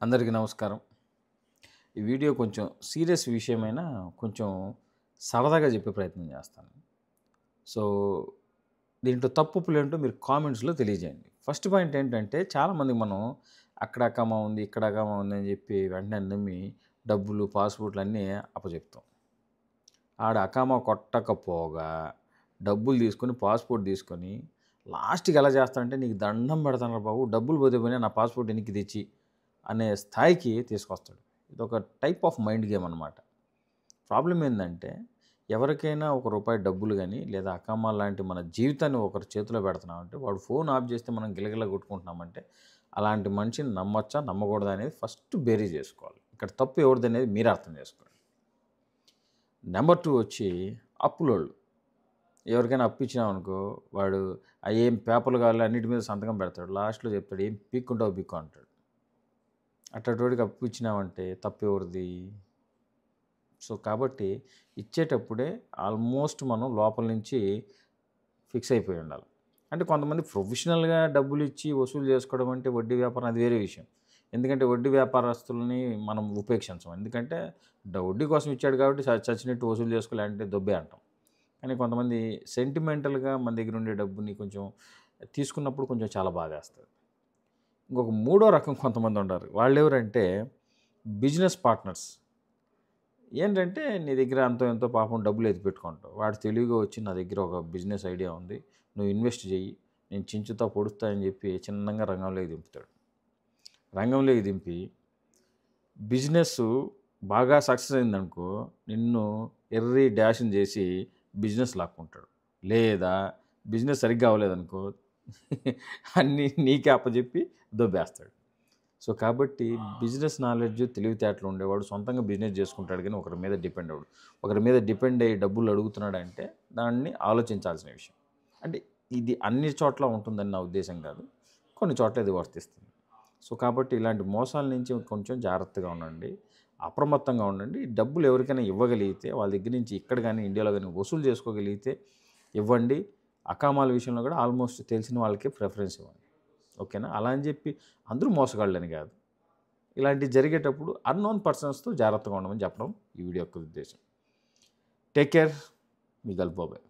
అందరికీ నమస్కారం. ఈ వీడియో కొంచెం సీరియస్ విషయమైనా కొంచెం సరదాగా చెప్పే ప్రయత్నం చేస్తాను. సో, దీంట్లో తప్పులేంటో మీరు కామెంట్స్‌లో తెలియజేయండి. ఫస్ట్ పాయింట్ ఏంటంటే చాలామందికి మనం అక్కడ అకామా ఉంది, ఇక్కడ అకామా ఉంది అని చెప్పి వెంటనే నమ్మి డబ్బులు, పాస్‌పోర్ట్‌లు అన్నీ అప్పజెప్తాం. ఆడ అకామా కొట్టకపోగా డబ్బులు తీసుకొని, పాస్‌పోర్ట్ తీసుకొని లాస్ట్‌కి ఎలా చేస్తాడంటే నీకు దండం పెడతానురా బాబు డబ్బులు పోతే పోయినాయి నా పాస్‌పోర్ట్ వెనక్కి తెచ్చి అనే స్థాయికి తీసుకొస్తాడు. ఇదొక టైప్ ఆఫ్ మైండ్ గేమ్ అనమాట. ప్రాబ్లమ్ ఏందంటే ఎవరికైనా ఒక రూపాయి డబ్బులు గానీ, లేదా అకామా లాంటి మన జీవితాన్ని ఒకరి చేతిలో పెడుతున్నామంటే, వాడు ఫోన్ ఆఫ్ చేస్తే మనం గిలగిలా కొట్టుకుంటున్నామంటే, అలాంటి మనిషిని నమ్మొచ్చా, నమ్మకూడదా అనేది ఫస్ట్ బేరీజ్ చేసుకోవాలి. ఇక్కడ తప్పు ఎవరిదనేది మీరే అర్థం చేసుకోండి. నెంబర్ 2 వచ్చి అప్పులోళ్ళు. ఎవరికైనా అప్పిచ్చినామనుకో, వాడు ఏం పేపర్లు కావాలో అన్నిటి మీద సంతకం పెడతాడు. లాస్ట్‌లో చెప్తాడు, "ఏం పీక్కుంటావో పీక్కో" అంటాడు. అట్లాంటోడికి అప్పు ఇచ్చినామంటే తప్పెవరిది? సో, కాబట్టి ఇచ్చేటప్పుడే ఆల్మోస్ట్ మనం లోపల నుంచి ఫిక్స్ అయిపోయి ఉండాలి. అంటే కొంతమంది ప్రొఫెషనల్‌గా డబ్బులిచ్చి వసూలు చేసుకోవడం అంటే వడ్డీ వ్యాపారం అది వేరే విషయం. ఎందుకంటే వడ్డీ వ్యాపారస్తులని మనం ఉపేక్షించం. ఎందుకంటే వడ్డీ కోసం ఇచ్చాడు కాబట్టి చచ్చినట్టు వసూలు చేసుకోవాలంటే దొబ్బే అంటాం. కానీ కొంతమంది సెంటిమెంటల్‌గా మన దగ్గర ఉండే డబ్బుని కొంచెం తీసుకున్నప్పుడు కొంచెం చాలా బాధేస్తది. ఇంకొక మూడో రకం కొంతమంది ఉంటారు. వాళ్ళెవరంటే బిజినెస్ పార్ట్నర్స్. ఏంటంటే నీ దగ్గర అంతో ఎంతో పాపం డబ్బులు ఎత్తిపెట్టుకుంటావు. వాడు తెలివిగా వచ్చి నా దగ్గర ఒక బిజినెస్ ఐడియా ఉంది. నువ్వు ఇన్వెస్ట్ చెయ్యి. నేను చించుతా పొడుస్తా అని చెప్పి చిన్నంగా రంగంలోకి దింపుతాడు. రంగంలోకి దింపి బిజినెస్ బాగా సక్సెస్ అయిందనుకో నిన్ను ఎర్రి డాష్‌ని చేసి బిజినెస్ లాక్కుంటాడు. లేదా బిజినెస్ సరిగ్గా అవ్వలేదనుకో అన్నీ నీకే అప్పజెప్పి దొబ్బేస్తాడు. సో, కాబట్టి బిజినెస్ నాలెడ్జ్, తెలివితేటలు ఉండేవాడు సొంతంగా బిజినెస్ చేసుకుంటాడు గానీ ఒకరి మీద డిపెండ్ అవ్వడు. ఒకరి మీద డిపెండ్ అయ్యి డబ్బులు అడుగుతున్నాడంటే దాన్ని ఆలోచించాల్సిన విషయం. అంటే ఇది అన్ని చోట్ల ఉంటుందని నా ఉద్దేశ్యం కాదు. కొన్ని చోట్ల ఇది వర్తిస్తుంది. సో, కాబట్టి ఇలాంటి మోసాల నుంచి కొంచెం జాగ్రత్తగా ఉండండి. అప్రమత్తంగా ఉండండి. డబ్బులు ఎవరికైనా ఇవ్వగలిగితే వాళ్ళ దగ్గర నుంచి ఇక్కడ గానీ, ఇండియాలో గానీ వసూలు చేసుకోగలిగితే ఇవ్వండి. అకామాల విషయంలో కూడా ఆల్మోస్ట్ తెలిసిన వాళ్ళకే ప్రిఫరెన్స్ ఇవ్వండి. ఓకేనా? అలా అని చెప్పి అందరూ మోసగాళ్ళని కాదు. ఇలాంటివి జరిగేటప్పుడు అన్నోన్ పర్సన్స్‌తో జాగ్రత్తగా ఉండమని చెప్పడం ఈ వీడియో యొక్క ఉద్దేశం. Take care. మీ గల్ఫ్ బాబాయ్.